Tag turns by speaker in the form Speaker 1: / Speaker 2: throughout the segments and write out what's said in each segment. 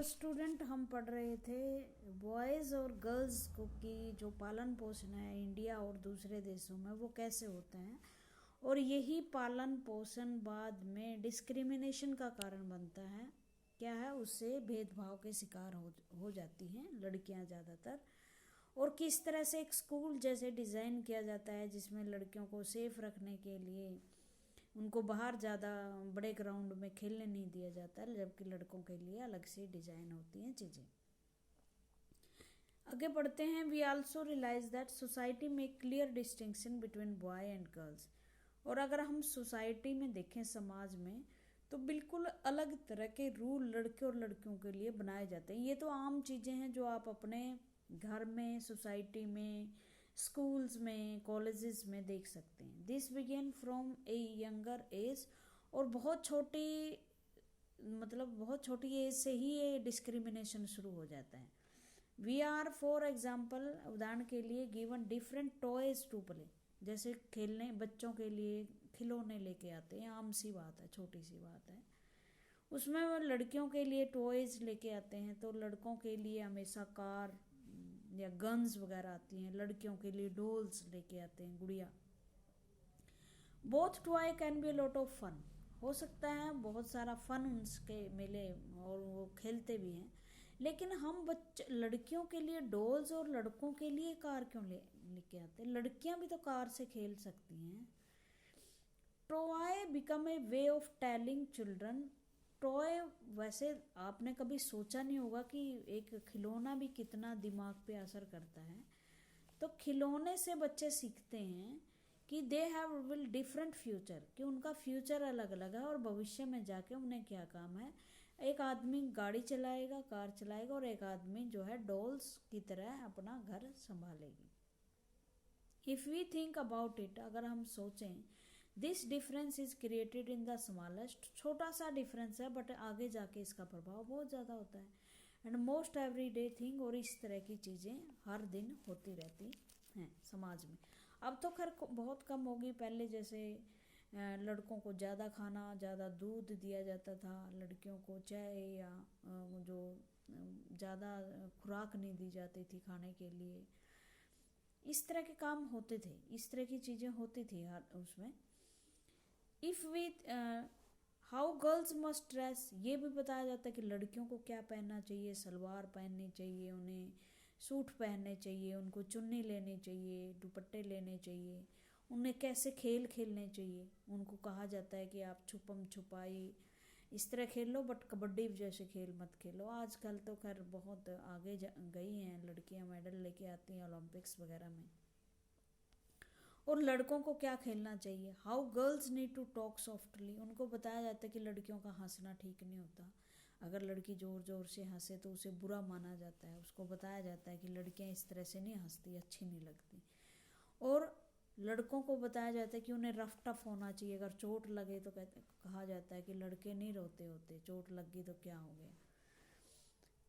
Speaker 1: तो स्टूडेंट हम पढ़ रहे थे बॉयज़ और गर्ल्स को की जो पालन पोषण है इंडिया और दूसरे देशों में वो कैसे होते हैं, और यही पालन पोषण बाद में डिस्क्रिमिनेशन का कारण बनता है। क्या है, उससे भेदभाव के शिकार हो जाती हैं लड़कियां ज़्यादातर। और किस तरह से एक स्कूल जैसे डिज़ाइन किया जाता है जिसमें लड़कियों को सेफ रखने के लिए उनको बाहर ज़्यादा बड़े ग्राउंड में खेलने नहीं दिया जाता, जबकि लड़कों के लिए अलग से डिज़ाइन होती हैं चीज़ें। आगे बढ़ते हैं। We also realize that society make clear distinction between boy and girls. और अगर हम सोसाइटी में देखें, समाज में, तो बिल्कुल अलग तरह के रूल लड़के और लड़कियों के लिए बनाए जाते हैं। ये तो आम चीज़ें हैं जो आप अपने घर में, सोसाइटी में, स्कूल्स में, कॉलेजेस में देख सकते हैं। This begin from a younger age. और बहुत छोटी एज से ही ये डिस्क्रिमिनेशन शुरू हो जाता है। वी आर फॉर एग्जाम्पल, उदाहरण के लिए, given different toys to play. जैसे खेलने बच्चों के लिए खिलौने लेके आते हैं, आम सी बात है, छोटी सी बात है। उसमें वो लड़कियों के लिए टॉयज लेके आते हैं, तो लड़कों के लिए हमेशा कार या गन्स वगैरह आती हैं, लड़कियों के लिए डॉल्स लेके आते हैं, गुड़िया। Both toy can be lot of fun. हो सकता है बहुत सारा फन उनके मिले और वो खेलते भी हैं, लेकिन हम लड़कियों के लिए डॉल्स और लड़कों के लिए कार क्यों लेके आते हैं? लड़कियां भी तो कार से खेल सकती हैं। Toy become a way of telling children. Toy, वैसे आपने कभी सोचा नहीं होगा कि एक खिलौना भी कितना दिमाग पे असर करता है। तो खिलौने से बच्चे सीखते हैं कि they have will different future, कि उनका फ्यूचर अलग अलग है और भविष्य में जाके उन्हें क्या काम है। एक आदमी गाड़ी चलाएगा, कार चलाएगा, और एक आदमी जो है डॉल्स की तरह अपना घर संभालेगी। If we think about it, अगर हम सोचें, this difference is created in the smallest. छोटा सा डिफरेंस है बट आगे जाके इसका प्रभाव बहुत ज़्यादा होता है। एंड मोस्ट एवरीडे थिंग, और इस तरह की चीज़ें हर दिन होती रहती हैं समाज में। अब तो खैर बहुत कम होगी, पहले जैसे लड़कों को ज़्यादा खाना, ज़्यादा दूध दिया जाता था, लड़कियों को चाय या जो ज़्यादा खुराक नहीं दी जाती थी खाने के लिए। इस तरह के काम होते थे, इस तरह की चीज़ें होती थी हर उसमें। If we how girls must dress, ये भी बताया जाता है कि लड़कियों को क्या पहनना चाहिए। सलवार पहननी चाहिए, उन्हें सूट पहनने चाहिए, उनको चुन्नी लेनी चाहिए, दुपट्टे लेने चाहिए, उन्हें कैसे खेल खेलने चाहिए। उनको कहा जाता है कि आप छुपम छुपाई इस तरह खेल लो, बट कबड्डी जैसे खेल मत खेलो। आजकल तो खैर बहुत आगे गई हैं लड़कियां, मेडल लेके आती हैं ओलंपिक्स वगैरह में। और लड़कों को क्या खेलना चाहिए। How girls need to talk softly, उनको बताया जाता है कि लड़कियों का हंसना ठीक नहीं होता। अगर लड़की जोर जोर से हंसे तो उसे बुरा माना जाता है। उसको बताया जाता है कि लड़कियां इस तरह से नहीं हंसती, अच्छी नहीं लगती। और लड़कों को बताया जाता है कि उन्हें रफ टफ होना चाहिए। अगर चोट लगे तो कहा जाता है कि लड़के नहीं रोते होते, चोट लग गई तो क्या हो गया।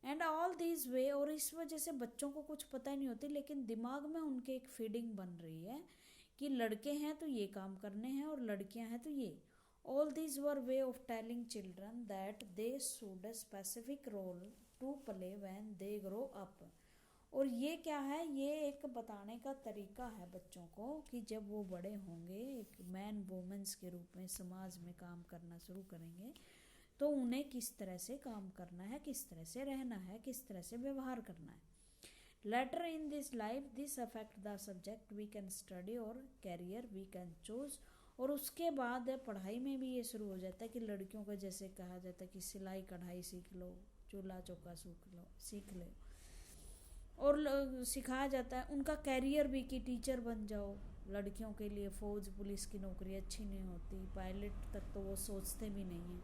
Speaker 1: एंड ऑल दिस वे, और इस वजह से बच्चों को कुछ पता ही नहीं होती, लेकिन दिमाग में उनके एक फीडिंग बन रही है कि लड़के हैं तो ये काम करने हैं और लड़कियां हैं तो ये। All this were way of telling children that they should a specific role to play when they grow up. और ये क्या है, ये एक बताने का तरीका है बच्चों को कि जब वो बड़े होंगे, एक मैन वुमेन्स के रूप में समाज में काम करना शुरू करेंगे, तो उन्हें किस तरह से काम करना है, किस तरह से रहना है, किस तरह से व्यवहार करना है। Later in this life this affect the subject we can study और कैरियर वी कैन चूज। और उसके बाद पढ़ाई में भी ये शुरू हो जाता है कि लड़कियों को जैसे कहा जाता है कि सिलाई कढ़ाई सीख लो, चूल्हा चौका सीख लो, और सिखाया जाता है उनका कैरियर भी कि टीचर बन जाओ। लड़कियों के लिए फौज पुलिस की नौकरी अच्छी नहीं होती, पायलट तक तो वो सोचते भी नहीं हैं।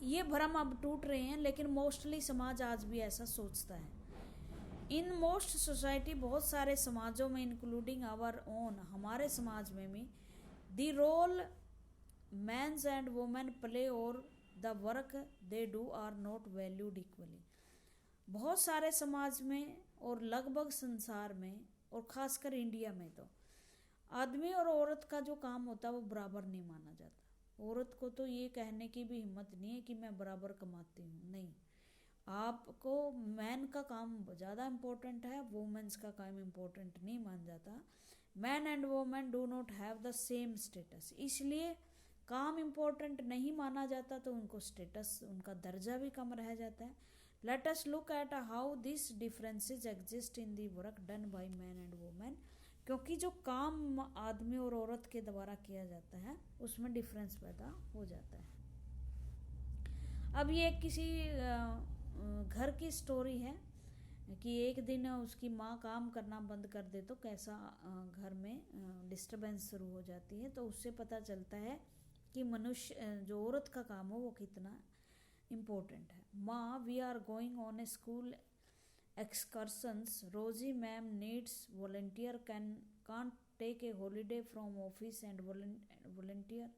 Speaker 1: ये भ्रम अब टूट रहे हैं, लेकिन मोस्टली समाज आज भी ऐसा सोचता है। इन मोस्ट सोसाइटी, बहुत सारे समाजों में, इंक्लूडिंग आवर ओन, हमारे समाज में भी, the role mens and women play और the work they do are not valued equally. बहुत सारे समाज में और लगभग संसार में, और खासकर इंडिया में, तो आदमी और औरत का जो काम होता है वो बराबर नहीं माना जाता। औरत को तो ये कहने की भी हिम्मत नहीं है कि मैं बराबर कमाती हूँ, नहीं। आपको मैन का काम ज़्यादा इम्पोर्टेंट है, वुमेन्स का काम इम्पोर्टेंट नहीं मान जाता। Man and women do not have the same status, इसलिए काम इम्पोर्टेंट नहीं माना जाता तो उनको स्टेटस, उनका दर्जा भी कम रह जाता है। Let us look at how this differences exist in the work done by man and women, क्योंकि जो काम आदमी और औरत के द्वारा किया जाता है उसमें डिफरेंस पैदा हो जाता है। अब ये किसी घर की स्टोरी है कि एक दिन उसकी माँ काम करना बंद कर दे तो कैसा घर में डिस्टरबेंस शुरू हो जाती है। तो उससे पता चलता है कि मनुष्य जो औरत का काम हो वो कितना इम्पोर्टेंट है। माँ, we are going on a school excursions, Rosie ma'am needs volunteer, can't take a holiday from office and volunteer.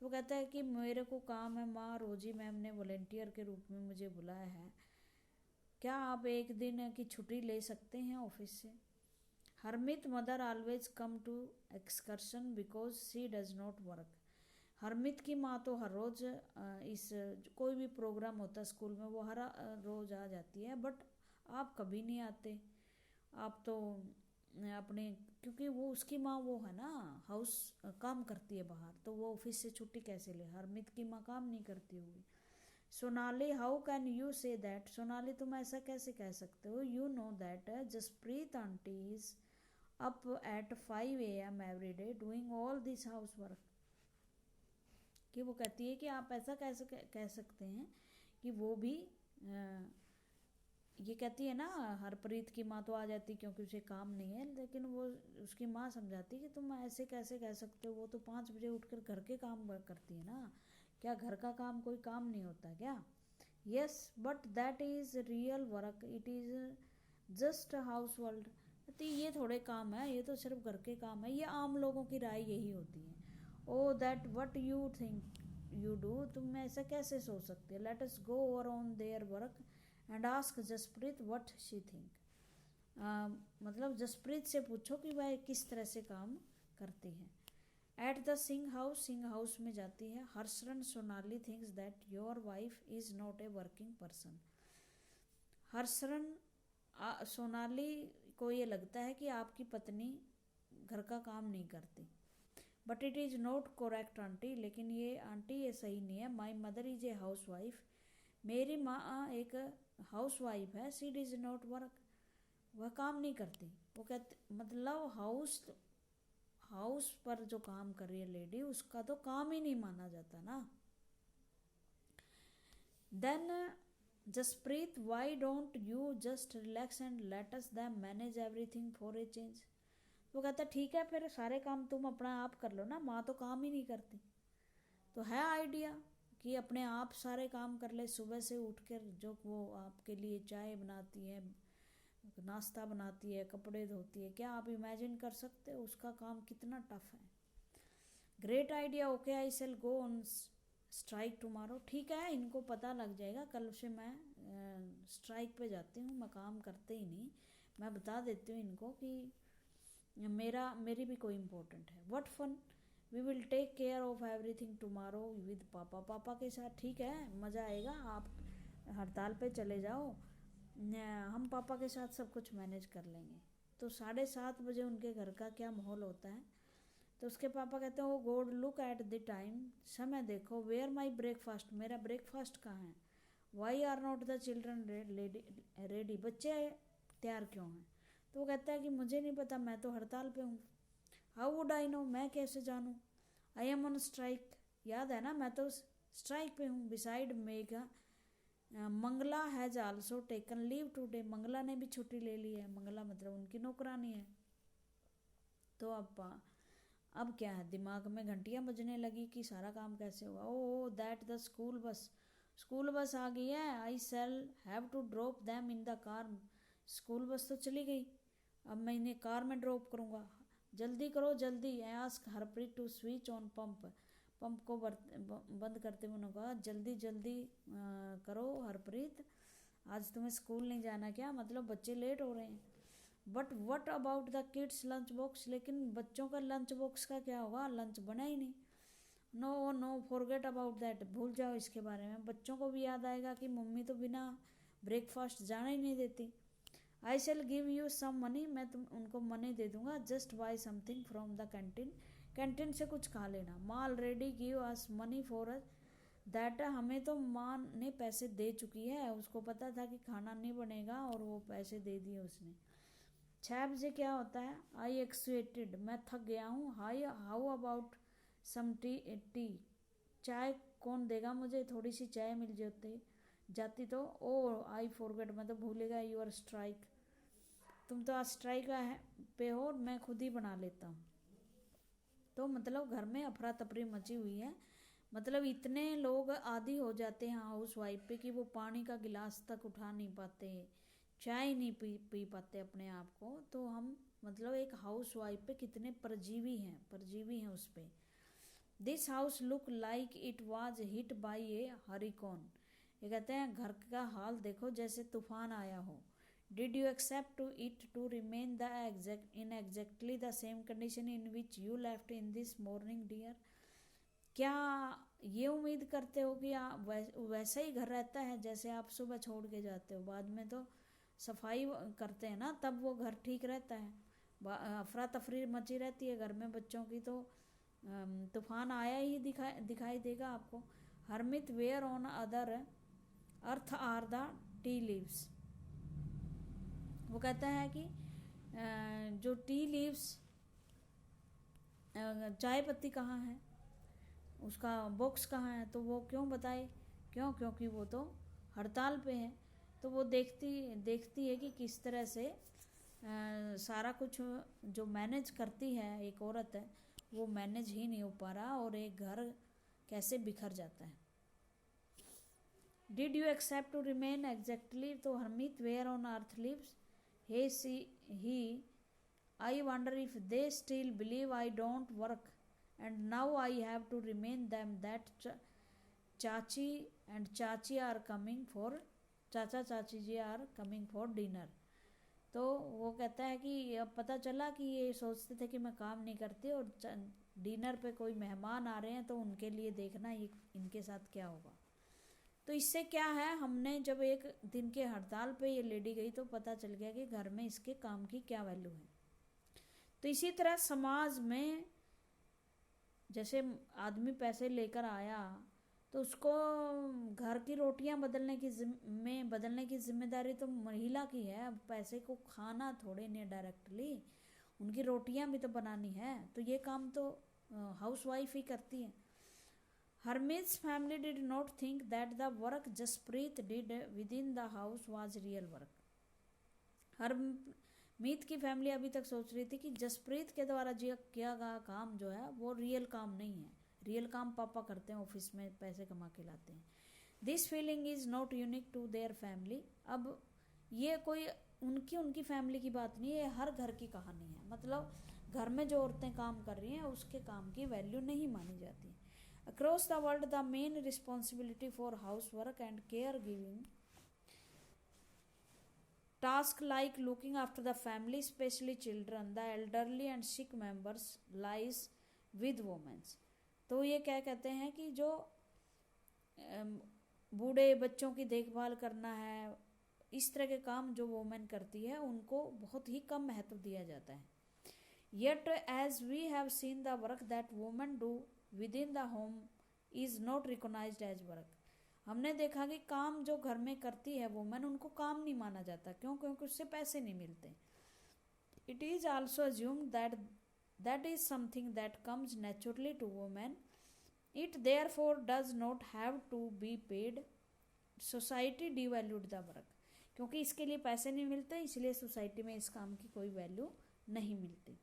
Speaker 1: तो वो कहता है कि मेरे को काम है माँ, रोजी मैम ने वॉलंटियर के रूप में मुझे बुलाया है, क्या आप एक दिन की छुट्टी ले सकते हैं ऑफिस से। Harmeet, mother always come to excursion because she does not work. Harmeet की माँ तो हर रोज़ इस कोई भी प्रोग्राम होता है स्कूल में वो हर रोज़ आ जाती है, बट आप कभी नहीं आते, आप तो अपने, क्योंकि वो उसकी माँ वो है ना हाउस काम करती है बाहर, तो वो ऑफिस से छुट्टी कैसे ले। हरमित की माँ काम नहीं करती होगी। Sonali, how can you say that. Sonali, तुम ऐसा कैसे कह सकते हो। You know that Jaspreet aunty is up at 5 AM every day doing all this house work. कि वो कहती है कि आप ऐसा कैसे कह सकते हैं कि वो भी ये कहती है ना, हरप्रीत की माँ तो आ जाती क्योंकि उसे काम नहीं है, लेकिन वो उसकी माँ समझाती कि तुम ऐसे कैसे कह सकते हो, वो तो 5 बजे उठकर घर के काम करती है ना, क्या घर का काम कोई काम नहीं होता क्या। Yes but that is real work, it is just house world. तो ये थोड़े काम है, ये तो सिर्फ घर के काम है, ये आम लोगों की राय यही होती है। Oh that what you think you do, तुम ऐसा कैसे सोच सकते हो। Let us go over on their work and ask Jaspreet what she think. मतलब जसप्रीत से पूछो कि वह किस तरह से काम करती है। एट द सिंह हाउस में जाती है। Harsharan, Sonali thinks that your wife is not a working person. Harsharan, Sonali को ये लगता है कि आपकी पत्नी घर का काम नहीं करती। But it is not correct aunty, लेकिन ये आंटी ये सही नहीं है। My mother is a house wife, मेरी माँ एक हाउस वाइफ है। सी डज नॉट वर्क, वह काम नहीं करती। वो कहते मतलब हाउस पर जो काम कर रही है लेडी, उसका तो काम ही नहीं माना जाता ना। Then Jaspreet, why don't you just relax and let us them manage everything for a change. वो कहता ठीक है फिर सारे काम तुम अपना आप कर लो ना, माँ तो काम ही नहीं करती। तो है आइडिया कि अपने आप सारे काम कर ले, सुबह से उठ कर जो वो आपके लिए चाय बनाती है, नाश्ता बनाती है, कपड़े धोती है, क्या आप इमेजिन कर सकते हो उसका काम कितना टफ है। Great idea, okay I shall go on strike tomorrow. ठीक है, इनको पता लग जाएगा, कल से मैं स्ट्राइक पे जाती हूँ, मैं काम करते ही नहीं। मैं बता देती हूँ इनको कि मेरी भी कोई इम्पोर्टेंट है। What fun, we will take care of everything tomorrow with papa. पापा के साथ ठीक है, मज़ा आएगा, आप हड़ताल पे चले जाओ, हम पापा के साथ सब कुछ मैनेज कर लेंगे। तो 7:30 बजे उनके घर का क्या माहौल होता है। तो उसके पापा कहते हैं, oh God look at the time, समय देखो, वेयर माई ब्रेकफास्ट, मेरा ब्रेकफास्ट कहाँ है। Why are not the children ready, बच्चे तैयार क्यों हैं। तो वो कहता है कि मुझे नहीं पता, मैं तो हड़ताल पे हूँ। हाउ वुड आई नो, मैं कैसे जानूँ। आई एम ऑन स्ट्राइक, याद है ना मैं तो स्ट्राइक पे हूँ। Beside mega Mangala has also taken leave today, Mangala ने भी छुट्टी ले ली है। मंगला मतलब उनकी नौकरानी है। तो अब क्या है, दिमाग में घंटियाँ बजने लगी कि सारा काम कैसे हुआ। ओ दैट द स्कूल बस आ गई है। I shall have to drop them in the car, school bus तो चली गई, अब मैं इन्हें कार में ड्रॉप करूँगा। जल्दी करो जल्दी। I ask Harpreet to switch on pump को बंद करते हुए उन्होंने कहा, जल्दी जल्दी करो हरप्रीत, आज तुम्हें स्कूल नहीं जाना क्या, मतलब बच्चे लेट हो रहे हैं। But what about the kids lunch box, लेकिन बच्चों का लंच बॉक्स का क्या होगा, लंच बना ही नहीं। नो फॉरगेट अबाउट दैट, भूल जाओ इसके बारे में। बच्चों को भी याद आएगा कि मम्मी तो बिना ब्रेकफास्ट जाने ही नहीं देती। I shall give you some money, मैं तुम उनको मनी दे दूंगा, just buy something from the canteen, canteen से कुछ खा लेना। माँ already give us money for us that, हमें तो माँ ने पैसे दे चुकी है, उसको पता था कि खाना नहीं बनेगा और वो पैसे दे दिए उसने। 6 बजे क्या होता है, आई एक्सवेटेड, मैं थक गया हूँ। Hi how about some tea, चाय कौन देगा मुझे, थोड़ी सी चाय मिल जाती तो। ओ आई फॉरगेट, मैं तो भूल गया, यूर स्ट्राइक, तुम तो आज स्ट्राइक पे हो, मैं खुद ही बना लेता हूँ। तो मतलब घर में अफरा तफरी मची हुई है, मतलब इतने लोग आदी हो जाते हैं हाउस वाइफ पे कि वो पानी का गिलास तक उठा नहीं पाते, चाय नहीं पी पाते अपने आप को। तो हम मतलब एक हाउस वाइफ पे कितने परजीवी हैं उस पर। This house look like it was hit by a hurricane, ये कहते हैं घर का हाल देखो जैसे तूफान आया हो। Did you accept to it to remain the exactly the same condition in which you left in this morning dear, क्या ये उम्मीद करते हो कि वैसा ही घर रहता है जैसे आप सुबह छोड़ के जाते हो, बाद में तो सफाई करते हैं ना, तब वो घर ठीक रहता है। अफरा तफरी मची रहती है घर में बच्चों की, तो तूफान आया ही दिखाई देगा आपको। Harmeet where on other earth are the tea leaves, वो कहता है कि जो टी लीव्स, चाय पत्ती कहाँ है, उसका बॉक्स कहाँ है, तो वो क्यों बताए, क्योंकि वो तो हड़ताल पे है। तो वो देखती है कि किस तरह से सारा कुछ जो मैनेज करती है एक औरत है, वो मैनेज ही नहीं हो पा रहा और एक घर कैसे बिखर जाता है। Did you accept to remain exactly, तो Harmeet where on earth lives, he I wonder if they still believe I don't work and now I have to remind them that चाची are coming for, चाची जी are coming for dinner। तो वो कहता है कि अब पता चला कि ये सोचते थे कि मैं काम नहीं करती और डिनर पे कोई मेहमान आ रहे हैं, तो उनके लिए देखना ये इनके साथ क्या होगा। तो इससे क्या है, हमने जब एक दिन के हड़ताल पे ये लेडी गई तो पता चल गया कि घर में इसके काम की क्या वैल्यू है। तो इसी तरह समाज में जैसे आदमी पैसे लेकर आया तो उसको घर की रोटियां बदलने की जिम्मेदारी तो महिला की है। अब पैसे को खाना थोड़े नहीं डायरेक्टली, उनकी रोटियां भी तो बनानी है, तो ये काम तो हाउस वाइफ ही करती है। Harmeet's family did not think that the work Jaspreet did within the house was real work. Harmeet की फैमिली अभी तक सोच रही थी कि जसप्रीत के द्वारा किया गया काम जो है वो रियल काम नहीं है, रियल काम पापा करते हैं, ऑफिस में पैसे कमा के लाते हैं। This feeling is not unique to their family, अब ये कोई उनकी फैमिली की बात नहीं है, हर घर की कहानी है। मतलब घर में जो औरतें काम कर रही हैं उसके काम की वैल्यू नहीं मानी जाती। Across the world the main responsibility for house work and care giving task like looking after the family, especially children, the elderly and sick members lies with women। तो ये क्या कहते हैं कि जो बूढ़े बच्चों की देखभाल करना है, इस तरह के काम जो वोमेन करती है उनको बहुत ही कम महत्व दिया जाता है। Yet as we have seen the work that women do within the home is not recognized as work। हमने देखा कि काम जो घर में करती है वुमेन, उनको काम नहीं माना जाता, क्योंकि उससे पैसे नहीं मिलते। It is also assumed that is something that comes naturally to women, it therefore does not have to be paid. Society devalued the work, क्योंकि इसके लिए पैसे नहीं मिलते इसलिए सोसाइटी में इस काम की कोई वैल्यू नहीं मिलती।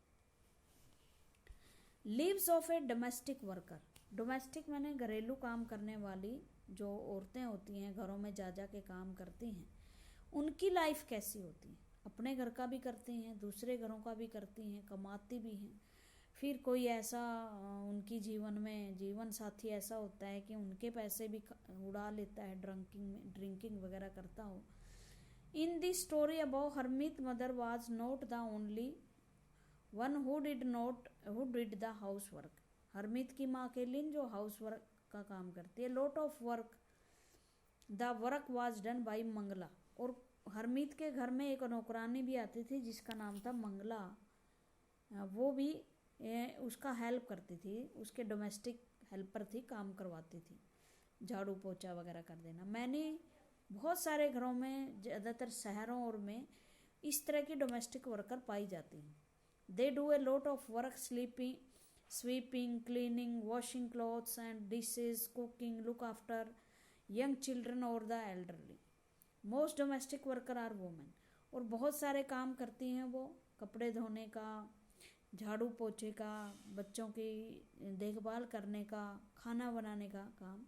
Speaker 1: Leaves of A domestic worker, domestic माने घरेलू काम करने वाली जो औरतें होती हैं, घरों में जा के काम करती हैं, उनकी लाइफ कैसी होती है। अपने घर का भी करती हैं, दूसरे घरों का भी करती हैं, कमाती भी हैं। फिर कोई ऐसा उनकी जीवन साथी ऐसा होता है कि उनके पैसे भी उड़ा लेता है, ड्रिंकिंग वगैरह करता हो। In this story about Harmeet mother was not the only one who did the house work. Harmeet की माँ केलिन जो हाउस वर्क का काम करती है। Lot of work the work was done by Mangala. और हरमीत के घर में एक नौकरानी भी आती थी जिसका नाम था मंगला। वो भी उसका हेल्प करती थी, उसके डोमेस्टिक हेल्पर थी, काम करवाती थी, झाड़ू पोछा वगैरह कर देना। मैंने बहुत सारे घरों में, ज़्यादातर शहरों और में इस तरह की डोमेस्टिक वर्कर पाई जाती हैं। They do a lot of work, sweeping, cleaning, washing clothes and dishes, cooking, look after young children और the elderly. Most domestic worker are women. और बहुत सारे काम करती हैं वो, कपड़े धोने का, झाड़ू पोछे का, बच्चों की देखभाल करने का, खाना बनाने का काम,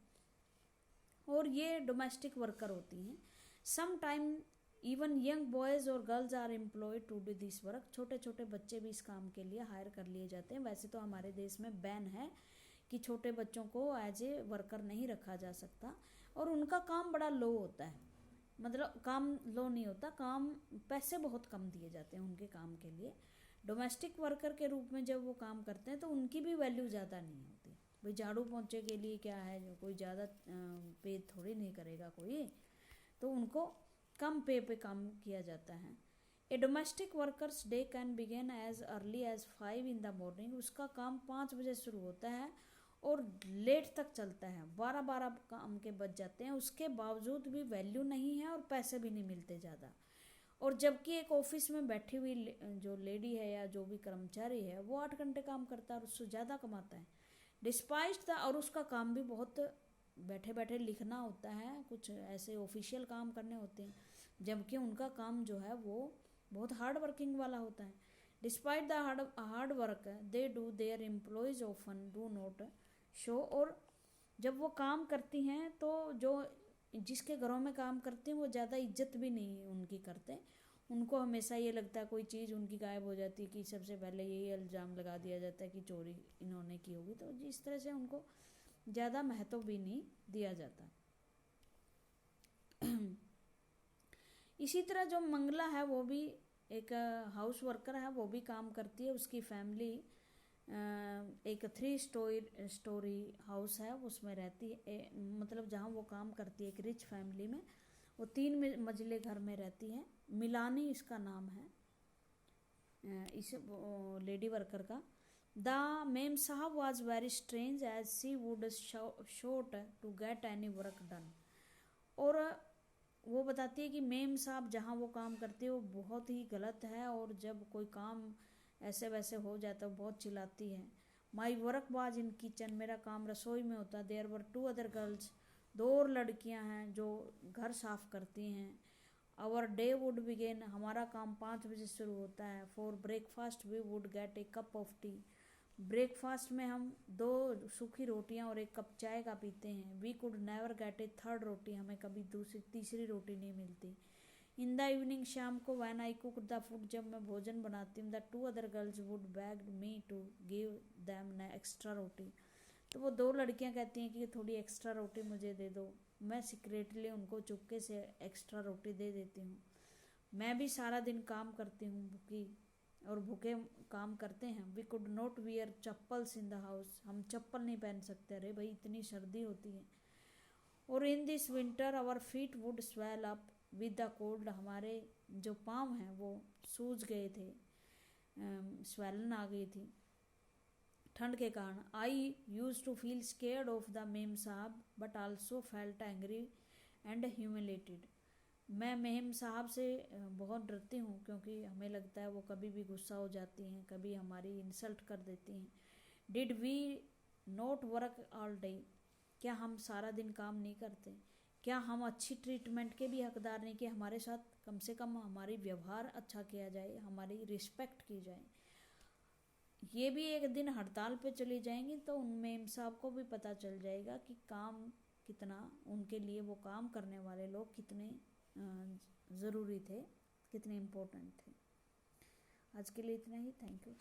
Speaker 1: और ये डोमेस्टिक वर्कर होती हैं। Some time even young boys और girls are employed to do this work. छोटे छोटे बच्चे भी इस काम के लिए हायर कर लिए जाते हैं। वैसे तो हमारे देश में बैन है कि छोटे बच्चों को एज ए वर्कर नहीं रखा जा सकता, और उनका काम बड़ा लो होता है, मतलब काम लो नहीं होता, काम पैसे बहुत कम दिए जाते हैं उनके काम के लिए। डोमेस्टिक वर्कर के रूप में जब वो काम करते हैं तो उनकी भी वैल्यू ज़्यादा नहीं होती। भाई झाड़ू पोंछे के लिए क्या है, जो कोई ज़्यादा पे थोड़ी नहीं करेगा कोई, तो उनको कम पे काम किया जाता है। A domestic worker's day can begin as early as 5 in the morning. उसका काम 5 बजे शुरू होता है और लेट तक चलता है, 12-12 काम के बज जाते हैं। उसके बावजूद भी वैल्यू नहीं है और पैसे भी नहीं मिलते ज़्यादा। और जबकि एक ऑफिस में बैठी हुई जो लेडी है या जो भी कर्मचारी है वो 8 घंटे काम करता है और उससे ज़्यादा कमाता है, डिस्पाइट द। और उसका काम भी बहुत बैठे बैठे लिखना होता है, कुछ ऐसे ऑफिशियल काम करने होते हैं, जबकि उनका काम जो है वो बहुत हार्ड वर्किंग वाला होता है। Despite the hard work they do, their employees often do not show. और जब वो काम करती हैं तो जो जिसके घरों में काम करते हैं वो ज़्यादा इज्जत भी नहीं उनकी करते। उनको हमेशा ये लगता है कोई चीज़ उनकी गायब हो जाती है कि सबसे पहले यही इल्ज़ाम लगा दिया जाता है कि चोरी इन्होंने की होगी, तो जिस तरह से उनको ज़्यादा महत्व भी नहीं दिया जाता। इसी तरह जो मंगला है वो भी एक हाउस वर्कर है, वो भी काम करती है। उसकी फैमिली एक 3 स्टोरी हाउस है, उसमें रहती है, मतलब जहाँ वो काम करती है एक रिच फैमिली में, वो 3 मंजिले घर में रहती है। मिलानी इसका नाम है इस लेडी वर्कर का। The memsahib was very strange as she would shout to get any work done. और वो बताती है कि मेम साहब जहाँ वो काम करती है वो बहुत ही गलत है, और जब कोई काम ऐसे वैसे हो जाता है बहुत चिल्लाती है। My work was in kitchen, मेरा काम रसोई में होता। देयर वर 2 अदर गर्ल्स, 2 और लड़कियां हैं जो घर साफ करती हैं। आवर डे वुड बिगेन, हमारा काम 5 बजे शुरू होता है। For breakfast we would get a cup of tea, breakfast में हम 2 सूखी रोटियां और 1 कप चाय का पीते हैं। We could never get a third roti, हमें कभी तीसरी रोटी नहीं मिलती। इन द इवनिंग, शाम को, when I cook the food, जब मैं भोजन बनाती हूँ, the 2 other girls would beg me to give them extra roti. तो वो 2 लड़कियाँ कहती हैं कि थोड़ी एक्स्ट्रा रोटी मुझे दे दो। मैं सीक्रेटली उनको चुपके से एक्स्ट्रा रोटी दे देती हूँ। मैं भी सारा दिन काम करती हूँ भूखी, और भूखे काम करते हैं। We could not wear chappals in the house, हम चप्पल नहीं पहन सकते, अरे भाई इतनी सर्दी होती है। और in this winter our feet would swell up with the cold, हमारे जो पाँव हैं वो सूज गए थे, स्वेलन आ गई थी ठंड के कारण। I used to feel scared of the memsahib but also felt angry and humiliated. मैं मेम साहब से बहुत डरती हूँ क्योंकि हमें लगता है वो कभी भी गुस्सा हो जाती हैं, कभी हमारी इंसल्ट कर देती हैं। Did we not work all day, क्या हम सारा दिन काम नहीं करते? क्या हम अच्छी ट्रीटमेंट के भी हकदार नहीं कि हमारे साथ कम से कम हमारी व्यवहार अच्छा किया जाए, हमारी रिस्पेक्ट की जाए? ये भी एक दिन हड़ताल पे चली जाएंगी तो उन मेम साहब को भी पता चल जाएगा कि काम कितना, उनके लिए वो काम करने वाले लोग कितने ज़रूरी थे, कितने इम्पोर्टेंट थे। आज के लिए इतना ही। Thank you.